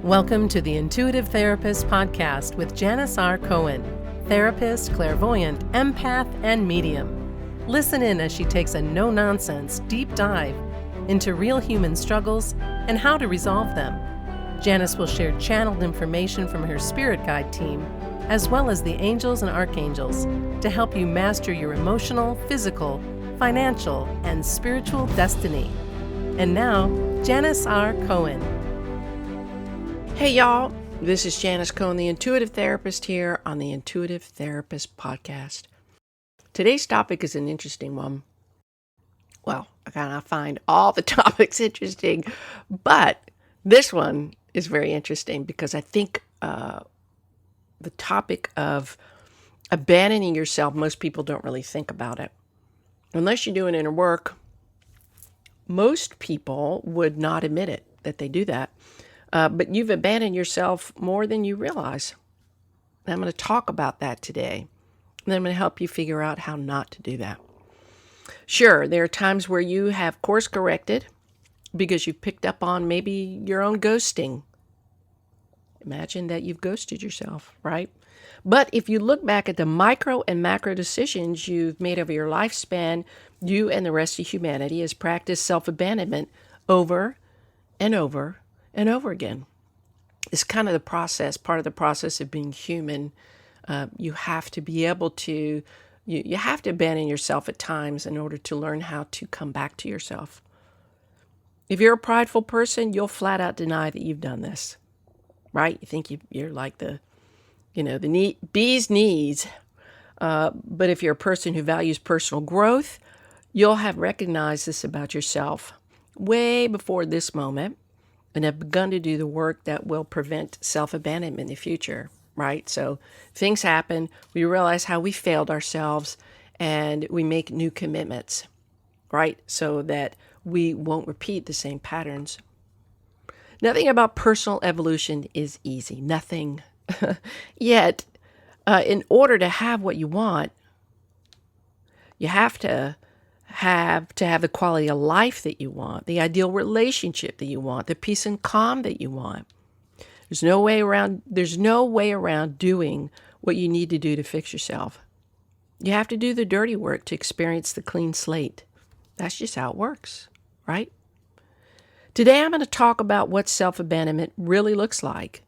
Welcome to the Intuitive Therapist Podcast with Janis R. Cohen, therapist, clairvoyant, empath, and medium. Listen in as she takes a no-nonsense deep dive into real human struggles and how to resolve them. Janis will share channeled information from her spirit guide team, as well as the angels and archangels, to help you master your emotional, physical, financial, and spiritual destiny. And now, Janis R. Cohen. Hey y'all, this is Janis Cohen, the Intuitive Therapist here on the Intuitive Therapist Podcast. Today's topic is an interesting one. Well, I kind of find all the topics interesting, but this one is very interesting because I think the topic of abandoning yourself, most people don't really think about it. Unless you're doing inner work, most people would not admit it, that they do that. But you've abandoned yourself more than you realize. And I'm going to talk about that today. And I'm going to help you figure out how not to do that. Sure, there are times where you have course corrected because you've picked up on maybe your own ghosting. Imagine that you've ghosted yourself, right? But if you look back at the micro and macro decisions you've made over your lifespan, you and the rest of humanity has practiced self-abandonment over and over and over again. It's kind of the process, part of the process of being human. You have to be able to, you have to abandon yourself at times in order to learn how to come back to yourself. If you're a prideful person, you'll flat out deny that you've done this, right? You think you're like the bee's knees. But if you're a person who values personal growth, you'll have recognized this about yourself way before this moment, and have begun to do the work that will prevent self-abandonment in the future, right? So things happen, we realize how we failed ourselves, and we make new commitments, right? So that we won't repeat the same patterns. Nothing about personal evolution is easy, nothing. Yet, in order to have what you want, you have to have the quality of life that you want, the ideal relationship that you want, the peace and calm that you want. There's no way around doing what you need to do to fix yourself. You have to do the dirty work to experience the clean slate. That's just how it works, right? Today I'm going to talk about what self-abandonment really looks like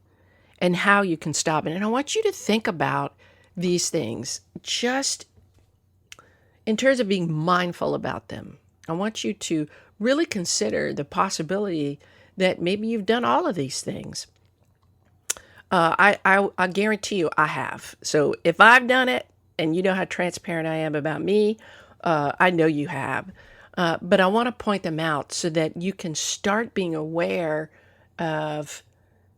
and how you can stop it. And I want you to think about these things just in terms of being mindful about them. I want you to really consider the possibility that maybe you've done all of these things. I guarantee you I have. So if I've done it, and you know how transparent I am about me, I know you have. But I want to point them out so that you can start being aware of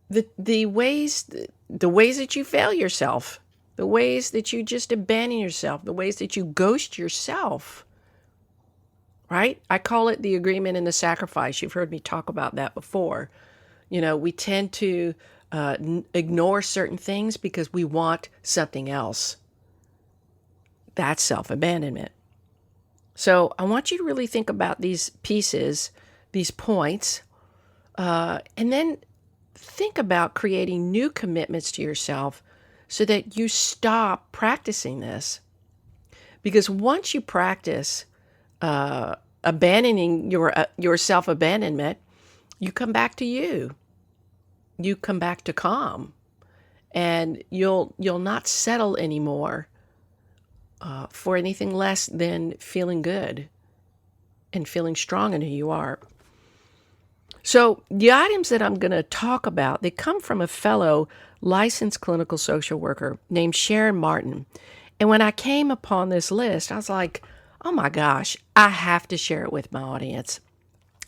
the ways that you fail yourself. The ways that you just abandon yourself, the ways that you ghost yourself, right? I call it the agreement and the sacrifice. You've heard me talk about that before. You know, we tend to ignore certain things because we want something else. That's self-abandonment. So I want you to really think about these pieces, these points, and then think about creating new commitments to yourself so that you stop practicing this. Because once you practice abandoning your self-abandonment, you come back to you. You come back to calm. And you'll not settle anymore for anything less than feeling good and feeling strong in who you are. So the items that I'm going to talk about, they come from a fellow licensed clinical social worker named Sharon Martin. And when I came upon this list, I was like, oh my gosh, I have to share it with my audience.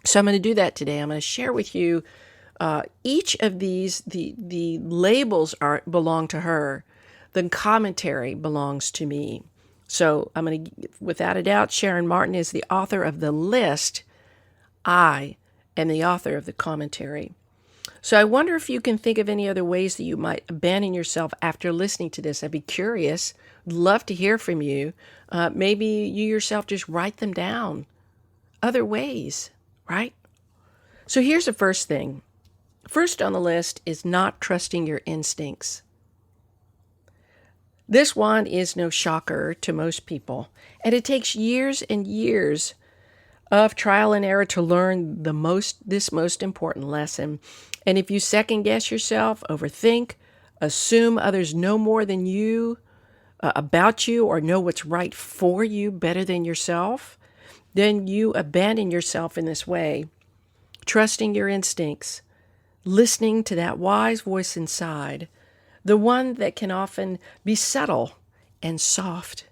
So I'm going to do that today. I'm going to share with you each of these, the labels belong to her. The commentary belongs to me. So I'm going to, without a doubt, Sharon Martin is the author of the list. I am the author of the commentary. So I wonder if you can think of any other ways that you might abandon yourself after listening to this. I'd be curious. Love to hear from you. Maybe you yourself just write them down. Other ways, right? So here's the first thing. First on the list is not trusting your instincts. This one is no shocker to most people, and it takes years and years of trial and error to learn this most important lesson. And if you second guess yourself, overthink, assume others know more than you about you or know what's right for you better than yourself, then you abandon yourself in this way, trusting your instincts, listening to that wise voice inside, the one that can often be subtle and soft,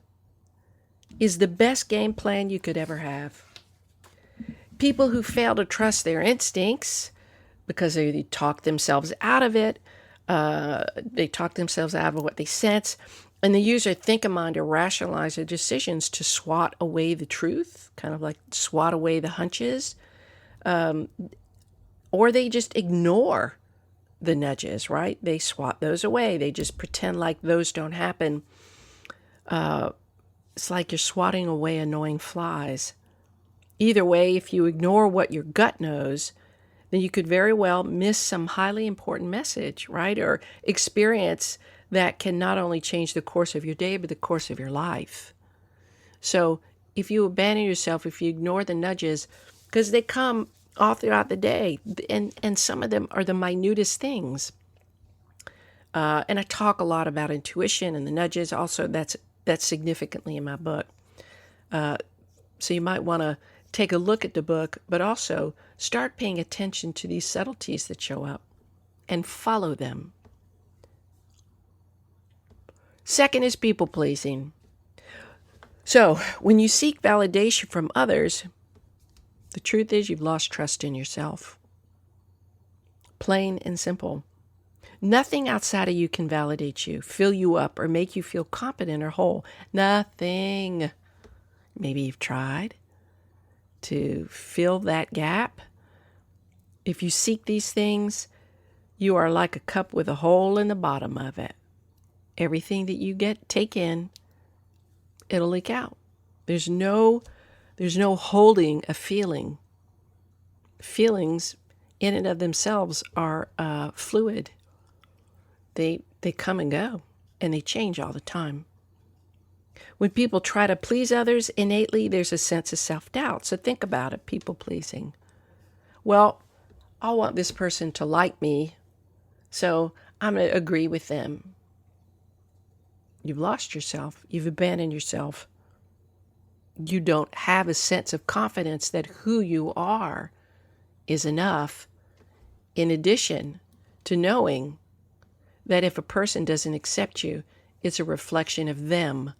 is the best game plan you could ever have. People who fail to trust their instincts because they talk themselves out of it, they talk themselves out of what they sense, and they use their think-a-mind to rationalize their decisions to swat away the truth, kind of like swat away the hunches, or they just ignore the nudges, right? They swat those away. They just pretend like those don't happen. It's like you're swatting away annoying flies. Either way, if you ignore what your gut knows, then you could very well miss some highly important message, right? Or experience that can not only change the course of your day, but the course of your life. So if you abandon yourself, if you ignore the nudges, because they come all throughout the day, and some of them are the minutest things. And I talk a lot about intuition and the nudges. Also, that's significantly in my book. So you might want to take a look at the book, but also start paying attention to these subtleties that show up and follow them. Second is people pleasing. So when you seek validation from others, the truth is you've lost trust in yourself. Plain and simple. Nothing outside of you can validate you, fill you up, or make you feel competent or whole. Nothing. Maybe you've tried to fill that gap. If you seek these things, you are like a cup with a hole in the bottom of it. Everything that you take in, it'll leak out. There's no holding a feeling. Feelings in and of themselves are fluid. They come and go, and they change all the time. When people try to please others innately, there's a sense of self-doubt. So think about it, people pleasing. Well, I want this person to like me, so I'm going to agree with them. You've lost yourself. You've abandoned yourself. You don't have a sense of confidence that who you are is enough, in addition to knowing that if a person doesn't accept you, it's a reflection of them,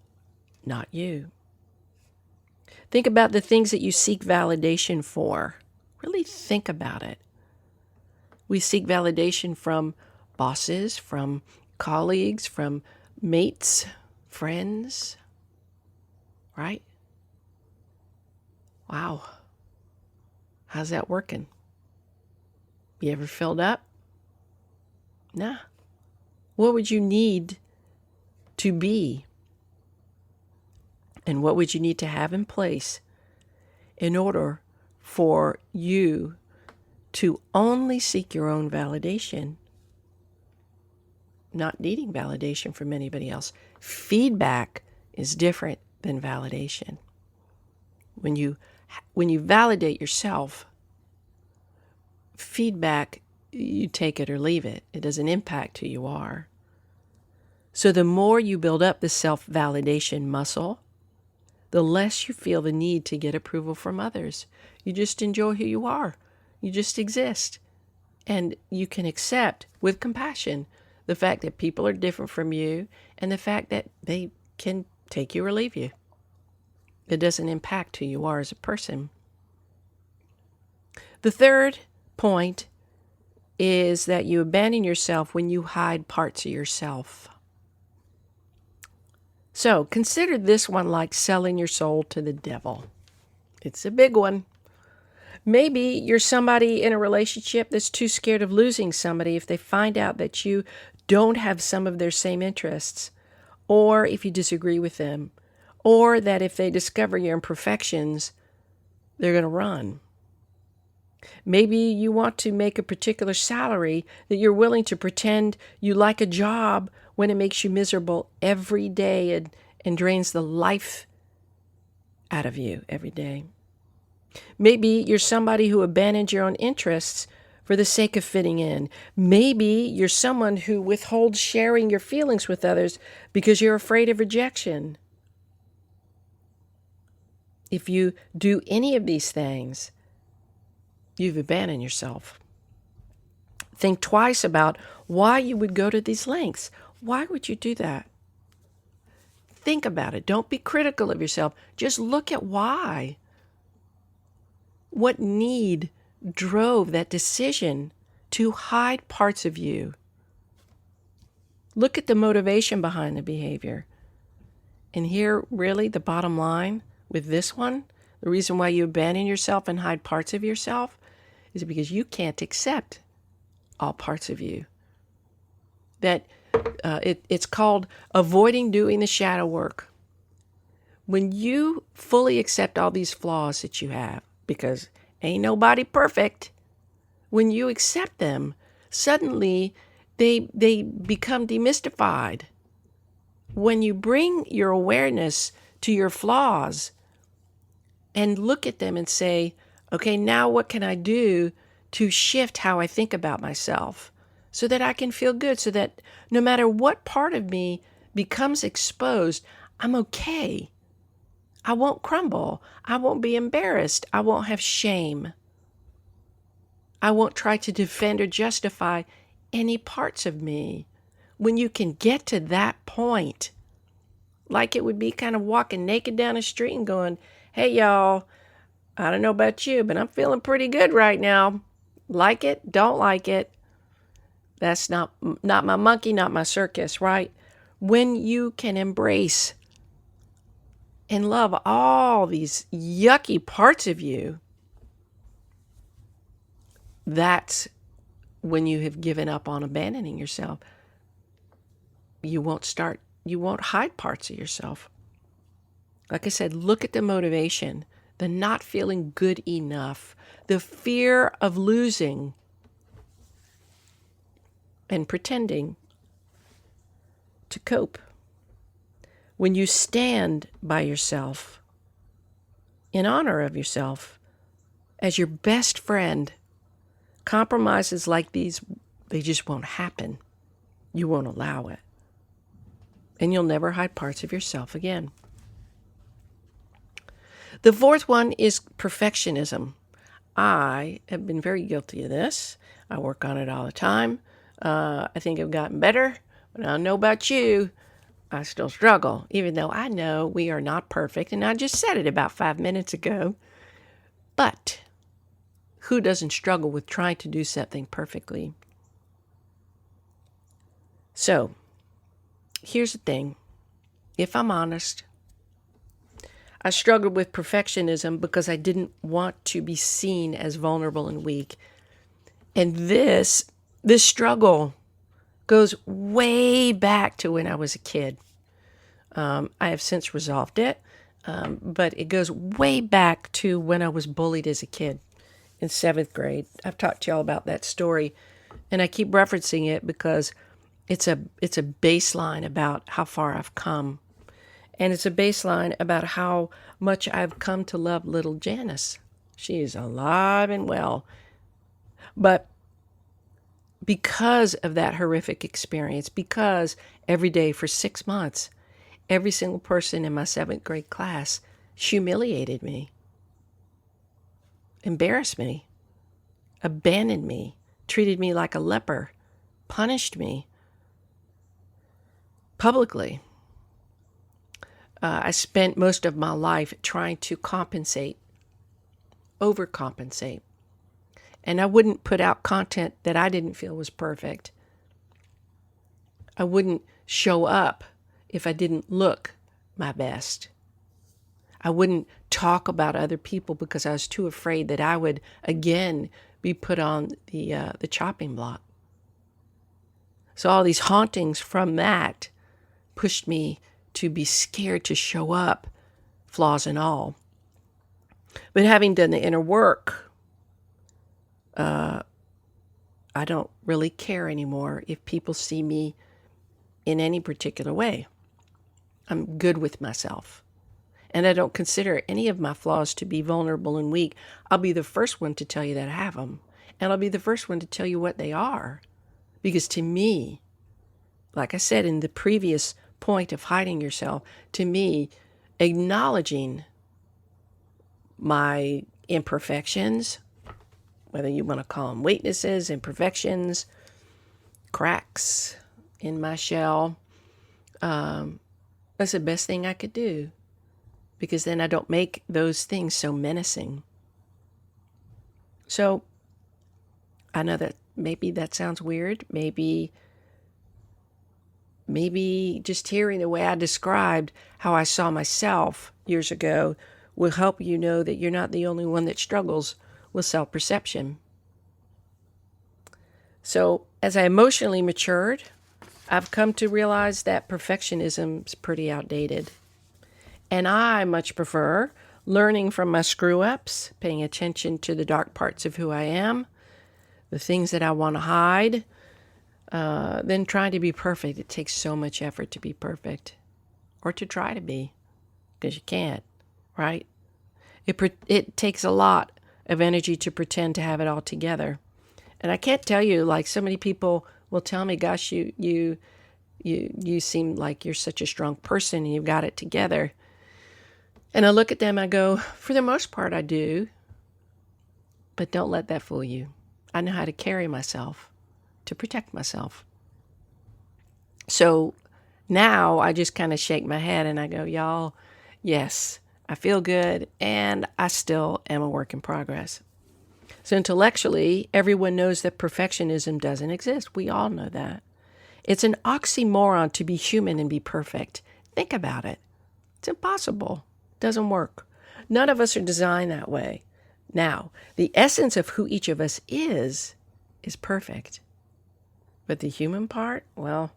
not you. Think about the things that you seek validation for. Really think about it. We seek validation from bosses, from colleagues, from mates, friends, right? Wow. How's that working? You ever filled up? Nah. What would you need to be? And what would you need to have in place in order for you to only seek your own validation, not needing validation from anybody else? Feedback is different than validation. When you validate yourself, feedback, you take it or leave it. It doesn't impact who you are. So the more you build up the self-validation muscle, the less you feel the need to get approval from others. You just enjoy who you are. You just exist. And you can accept with compassion the fact that people are different from you and the fact that they can take you or leave you. It doesn't impact who you are as a person. The third point is that you abandon yourself when you hide parts of yourself. So consider this one like selling your soul to the devil. It's a big one. Maybe you're somebody in a relationship that's too scared of losing somebody if they find out that you don't have some of their same interests, or if you disagree with them, or that if they discover your imperfections, they're going to run. Maybe you want to make a particular salary that you're willing to pretend you like a job when it makes you miserable every day and drains the life out of you every day. Maybe you're somebody who abandons your own interests for the sake of fitting in. Maybe you're someone who withholds sharing your feelings with others because you're afraid of rejection. If you do any of these things, you've abandoned yourself. Think twice about why you would go to these lengths. Why would you do that? Think about it. Don't be critical of yourself. Just look at why. What need drove that decision to hide parts of you? Look at the motivation behind the behavior. And here, really, the bottom line with this one, the reason why you abandon yourself and hide parts of yourself is because you can't accept all parts of you. That it's called avoiding doing the shadow work. When you fully accept all these flaws that you have, because ain't nobody perfect, when you accept them, suddenly they become demystified. When you bring your awareness to your flaws and look at them and say, okay, now what can I do to shift how I think about myself so that I can feel good, so that no matter what part of me becomes exposed, I'm okay. I won't crumble. I won't be embarrassed. I won't have shame. I won't try to defend or justify any parts of me. When you can get to that point, like it would be kind of walking naked down the street and going, hey, y'all, I don't know about you, but I'm feeling pretty good right now. Like it, don't like it. That's not my monkey, not my circus, right? When you can embrace and love all these yucky parts of you, that's when you have given up on abandoning yourself. You won't hide parts of yourself. Like I said, look at the motivation, the not feeling good enough, the fear of losing, and pretending to cope. When you stand by yourself, in honor of yourself, as your best friend, compromises like these, they just won't happen. You won't allow it. And you'll never hide parts of yourself again. The fourth one is perfectionism. I have been very guilty of this. I work on it all the time. I think I've gotten better, but I don't know about you. I still struggle, even though I know we are not perfect. And I just said it about 5 minutes ago. But who doesn't struggle with trying to do something perfectly? So, here's the thing. If I'm honest, I struggled with perfectionism because I didn't want to be seen as vulnerable and weak. And this struggle goes way back to when I was a kid. I have since resolved it, but it goes way back to when I was bullied as a kid in 7th grade. I've talked to y'all about that story, and I keep referencing it because it's a baseline about how far I've come. And it's a baseline about how much I've come to love little Janis. She is alive and well. But because of that horrific experience, because every day for 6 months, every single person in my 7th grade class humiliated me, embarrassed me, abandoned me, treated me like a leper, punished me publicly. I spent most of my life trying to compensate, overcompensate. And I wouldn't put out content that I didn't feel was perfect. I wouldn't show up if I didn't look my best. I wouldn't talk about other people because I was too afraid that I would again be put on the chopping block. So all these hauntings from that pushed me to be scared to show up, flaws and all. But having done the inner work, I don't really care anymore if people see me in any particular way. I'm good with myself. And I don't consider any of my flaws to be vulnerable and weak. I'll be the first one to tell you that I have them. And I'll be the first one to tell you what they are. Because to me, like I said in the previous point of hiding yourself, to me, acknowledging my imperfections, whether you want to call them weaknesses, imperfections, cracks in my shell, that's the best thing I could do. Because then I don't make those things so menacing. So I know that maybe that sounds weird. Maybe just hearing the way I described how I saw myself years ago will help you know that you're not the only one that struggles with self-perception. So as I emotionally matured, I've come to realize that perfectionism is pretty outdated. And I much prefer learning from my screw-ups, paying attention to the dark parts of who I am, the things that I want to hide, than trying to be perfect. It takes so much effort to be perfect, or to try to be, because you can't, right? It takes a lot of energy to pretend to have it all together. And I can't tell you, like so many people will tell me, gosh, you seem like you're such a strong person and you've got it together. And I look at them, I go, for the most part, I do. But don't let that fool you. I know how to carry myself to protect myself. So now I just kind of shake my head and I go, y'all, yes, I feel good and I still am a work in progress. So intellectually, everyone knows that perfectionism doesn't exist. We all know that. It's an oxymoron to be human and be perfect. Think about it. It's impossible. Doesn't work. None of us are designed that way. Now, the essence of who each of us is perfect. But the human part, well,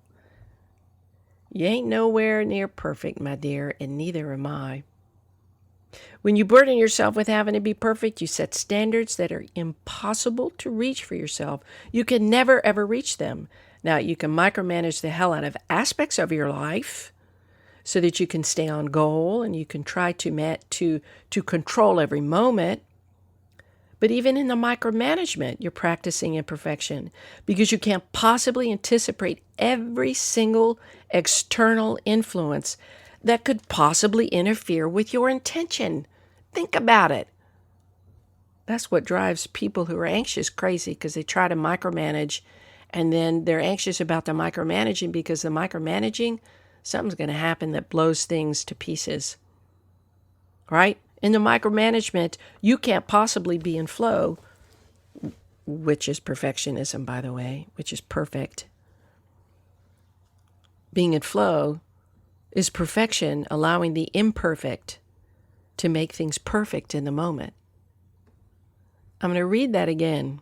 you ain't nowhere near perfect, my dear, and neither am I. When you burden yourself with having to be perfect, you set standards that are impossible to reach for yourself. You can never, ever reach them. Now, you can micromanage the hell out of aspects of your life so that you can stay on goal and you can try to control every moment. But even in the micromanagement, you're practicing imperfection because you can't possibly anticipate every single external influence that could possibly interfere with your intention. Think about it. That's what drives people who are anxious crazy, because they try to micromanage and then they're anxious about the micromanaging because the micromanaging, something's going to happen that blows things to pieces. Right? In the micromanagement, you can't possibly be in flow, which is perfectionism, by the way, which is perfect. Being in flow is perfection, allowing the imperfect to make things perfect in the moment. I'm going to read that again.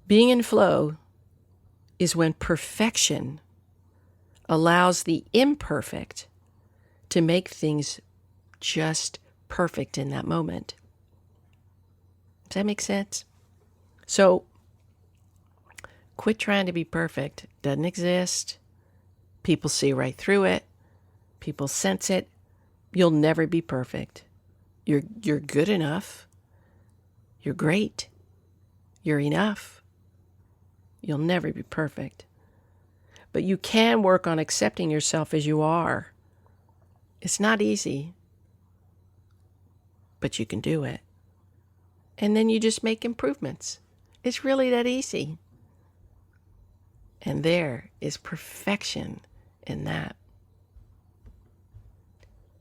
Being in flow is when perfection allows the imperfect to make things just perfect in that moment. Does that make sense? So, quit trying to be perfect. Doesn't exist. People see right through it. People sense it. You'll never be perfect. You're good enough. You're great. You're enough. You'll never be perfect. But you can work on accepting yourself as you are. It's not easy, but you can do it. And then you just make improvements. It's really that easy. And there is perfection in that.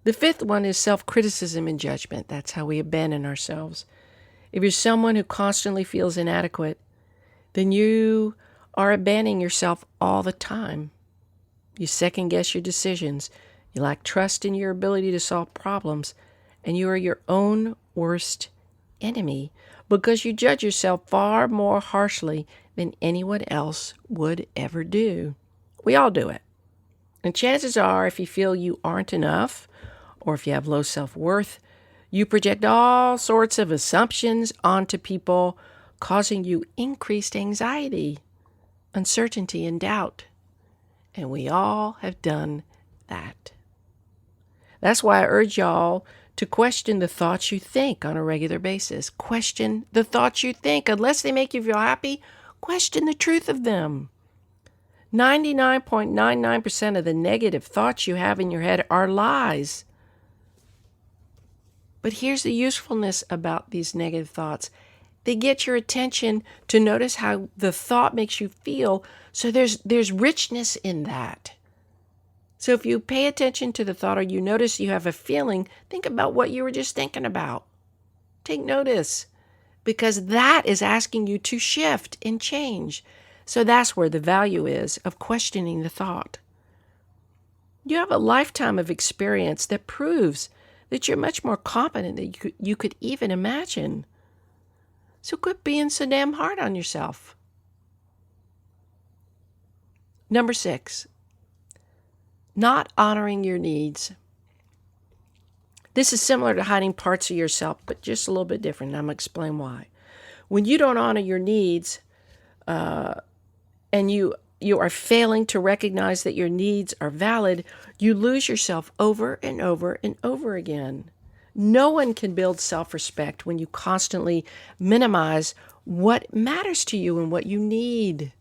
The fifth one is self-criticism and judgment. That's how we abandon ourselves. If you're someone who constantly feels inadequate, then you are abandoning yourself all the time. You second-guess your decisions. You lack trust in your ability to solve problems. And you are your own worst enemy because you judge yourself far more harshly than anyone else would ever do. We all do it. And chances are, if you feel you aren't enough, or if you have low self-worth, you project all sorts of assumptions onto people, causing you increased anxiety, uncertainty, and doubt. And we all have done that. That's why I urge y'all to question the thoughts you think on a regular basis. Question the thoughts you think. Unless they make you feel happy, question the truth of them. 99.99% of the negative thoughts you have in your head are lies. But here's the usefulness about these negative thoughts. They get your attention to notice how the thought makes you feel, so there's richness in that. So if you pay attention to the thought or you notice you have a feeling, think about what you were just thinking about. Take notice, because that is asking you to shift and change. So that's where the value is of questioning the thought. You have a lifetime of experience that proves that you're much more competent than you could even imagine. So quit being so damn hard on yourself. Number 6, not honoring your needs. This is similar to hiding parts of yourself, but just a little bit different. I'm going to explain why. When you don't honor your needs, and you are failing to recognize that your needs are valid, you lose yourself over and over and over again. No one can build self-respect when you constantly minimize what matters to you and what you need.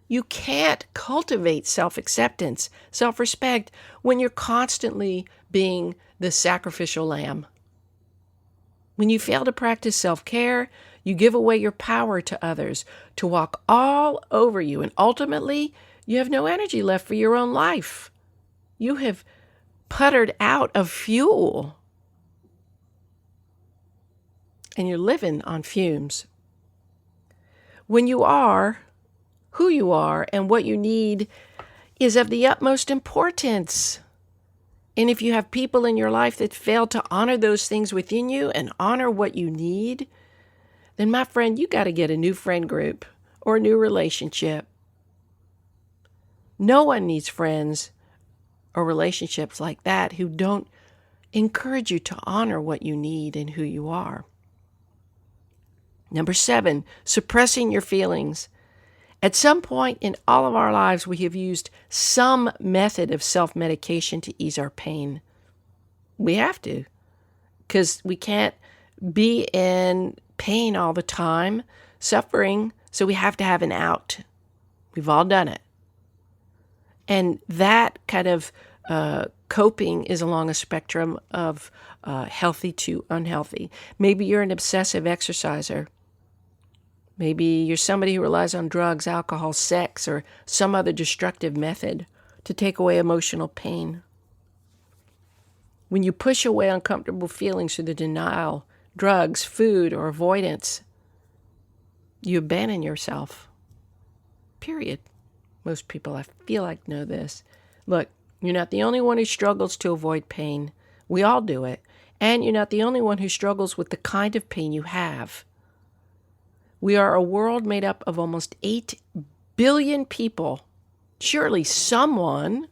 You can't cultivate self-acceptance, self-respect, when you're constantly being the sacrificial lamb. When you fail to practice self-care, you give away your power to others to walk all over you, and ultimately, you have no energy left for your own life. You have puttered out of fuel, and you're living on fumes. When you are who you are and what you need is of the utmost importance. And if you have people in your life that fail to honor those things within you and honor what you need, then my friend, you got to get a new friend group or a new relationship. No one needs friends or relationships like that who don't encourage you to honor what you need and who you are. Number 7, suppressing your feelings. At some point in all of our lives, we have used some method of self-medication to ease our pain. We have to, because we can't be in pain all the time, suffering, so we have to have an out. We've all done it. And that kind of coping is along a spectrum of healthy to unhealthy. Maybe you're an obsessive exerciser. Maybe you're somebody who relies on drugs, alcohol, sex, or some other destructive method to take away emotional pain. When you push away uncomfortable feelings through the denial, drugs, food, or avoidance, you abandon yourself. Period. Most people, I feel like, know this. Look, you're not the only one who struggles to avoid pain. We all do it. And you're not the only one who struggles with the kind of pain you have. We are a world made up of almost 8 billion people. Surely someone,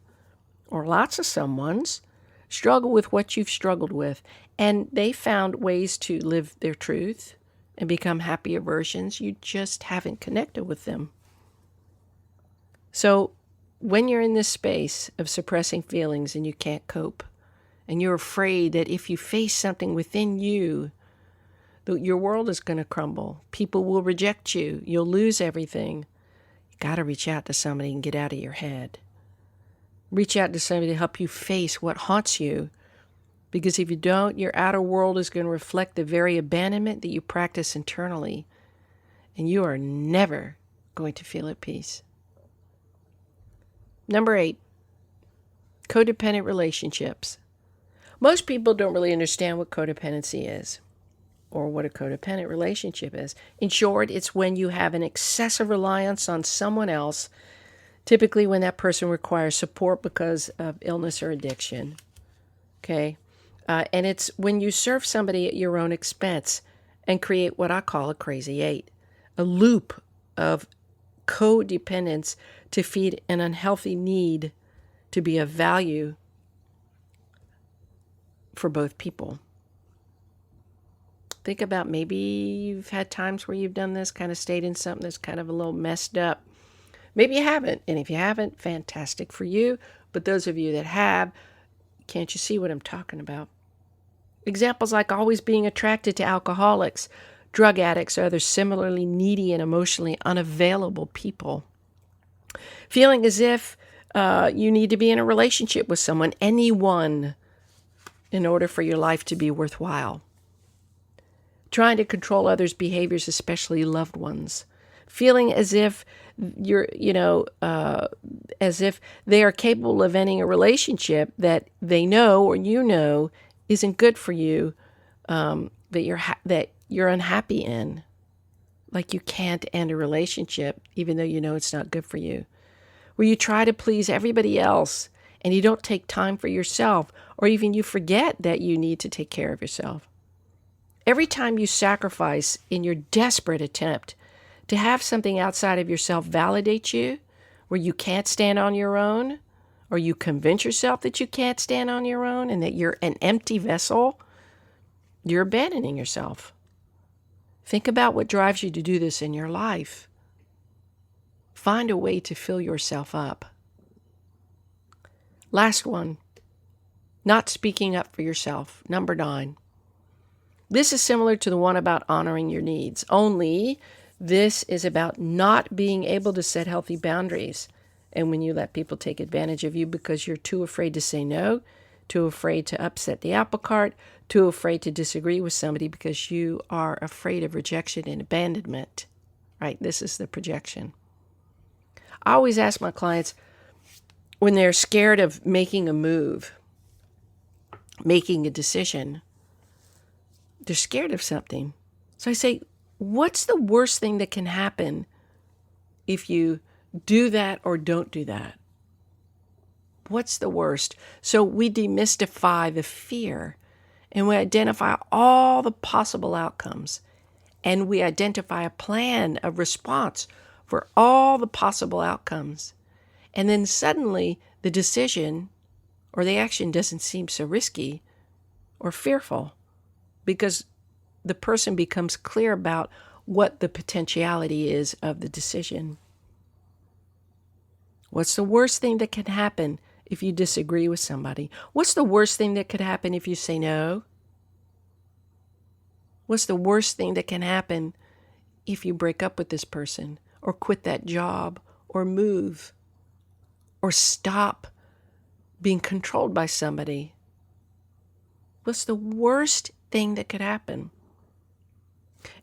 or lots of someones, struggle with what you've struggled with, and they found ways to live their truth and become happier versions. You just haven't connected with them. So when you're in this space of suppressing feelings and you can't cope, and you're afraid that if you face something within you, your world is going to crumble. People will reject you. You'll lose everything. You got to reach out to somebody and get out of your head. Reach out to somebody to help you face what haunts you. Because if you don't, your outer world is going to reflect the very abandonment that you practice internally. And you are never going to feel at peace. Number 8, codependent relationships. Most people don't really understand what codependency is, or what a codependent relationship is. In short, it's when you have an excessive reliance on someone else, typically when that person requires support because of illness or addiction. Okay? And it's when you serve somebody at your own expense and create what I call a crazy 8, a loop of codependence to feed an unhealthy need to be of value for both people. Think about maybe you've had times where you've done this, kind of stayed in something that's kind of a little messed up. Maybe you haven't. And if you haven't, fantastic for you. But those of you that have, can't you see what I'm talking about? Examples like always being attracted to alcoholics, drug addicts, or other similarly needy and emotionally unavailable people. Feeling as if you need to be in a relationship with someone, anyone, in order for your life to be worthwhile. Trying to control others' behaviors, especially loved ones. Feeling as if as if they are capable of ending a relationship that they know or you know isn't good for you, that you're unhappy in. Like you can't end a relationship even though you know it's not good for you. Where you try to please everybody else and you don't take time for yourself, or even you forget that you need to take care of yourself. Every time you sacrifice in your desperate attempt to have something outside of yourself validate you, where you can't stand on your own, or you convince yourself that you can't stand on your own and that you're an empty vessel, you're abandoning yourself. Think about what drives you to do this in your life. Find a way to fill yourself up. Last one, not speaking up for yourself. Number 9. This is similar to the one about honoring your needs, only this is about not being able to set healthy boundaries. And when you let people take advantage of you because you're too afraid to say no, too afraid to upset the apple cart, too afraid to disagree with somebody because you are afraid of rejection and abandonment, right? This is the projection. I always ask my clients when they're scared of making a move, making a decision, they're scared of something. So I say, what's the worst thing that can happen if you do that or don't do that? What's the worst? So we demystify the fear and we identify all the possible outcomes. And we identify a plan, a response for all the possible outcomes. And then suddenly the decision or the action doesn't seem so risky or fearful because the person becomes clear about what the potentiality is of the decision. What's the worst thing that can happen if you disagree with somebody? What's the worst thing that could happen if you say no? What's the worst thing that can happen if you break up with this person or quit that job or move or stop being controlled by somebody? What's the worst thing that could happen?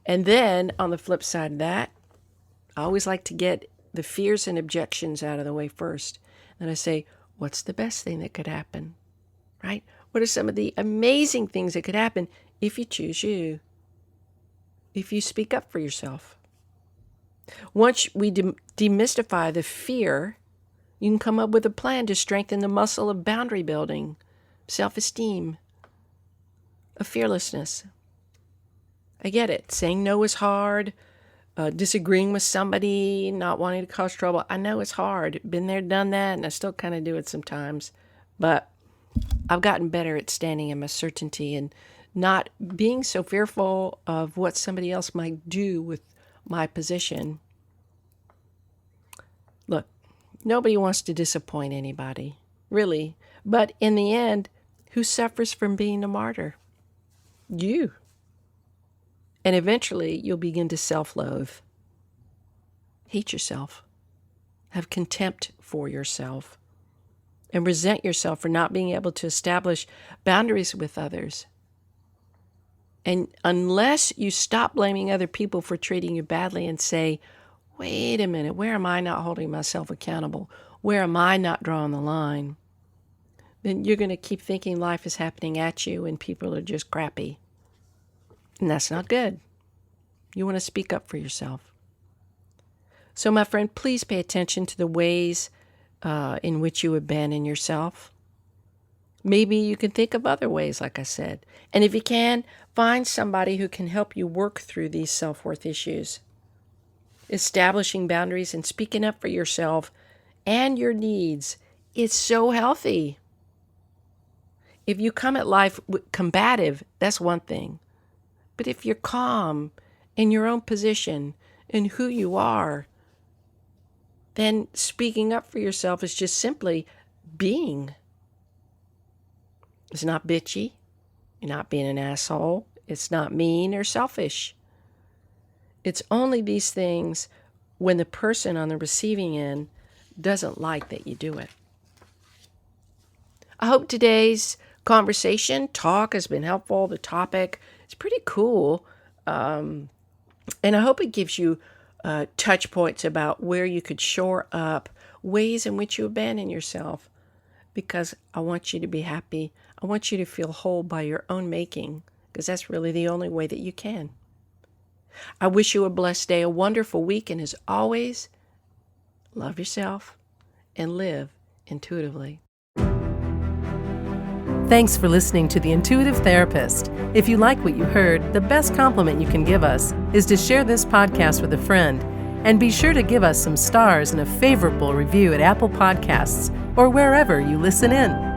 And then on the flip side of that, I always like to get the fears and objections out of the way first. And I say, what's the best thing that could happen? Right? What are some of the amazing things that could happen if you choose you? If you speak up for yourself? Once we demystify the fear, you can come up with a plan to strengthen the muscle of boundary building, self-esteem, of fearlessness. I get it. Saying no is hard. Disagreeing with somebody, not wanting to cause trouble. I know it's hard. Been there, done that, and I still kind of do it sometimes. But I've gotten better at standing in my certainty and not being so fearful of what somebody else might do with my position. Look, nobody wants to disappoint anybody, really. But in the end, who suffers from being a martyr? You. And eventually, you'll begin to self-loathe, hate yourself, have contempt for yourself, and resent yourself for not being able to establish boundaries with others. And unless you stop blaming other people for treating you badly and say, wait a minute, where am I not holding myself accountable? Where am I not drawing the line? Then you're going to keep thinking life is happening at you and people are just crappy. And that's not good. You want to speak up for yourself. So, my friend, please pay attention to the ways in which you abandon yourself. Maybe you can think of other ways, like I said. And if you can, find somebody who can help you work through these self-worth issues. Establishing boundaries and speaking up for yourself and your needs is so healthy. If you come at life combative, that's one thing. But if you're calm in your own position and who you are, then speaking up for yourself is just simply being. It's not bitchy. You're not being an asshole. It's not mean or selfish. It's only these things when the person on the receiving end doesn't like that you do it. I hope today's talk has been helpful. The topic is pretty cool. And I hope it gives you touch points about where you could shore up ways in which you abandon yourself. Because I want you to be happy. I want you to feel whole by your own making, because that's really the only way that you can. I wish you a blessed day, a wonderful week, and as always, love yourself and live intuitively. Thanks for listening to The Intuitive Therapist. If you like what you heard, the best compliment you can give us is to share this podcast with a friend, and be sure to give us some stars and a favorable review at Apple Podcasts or wherever you listen in.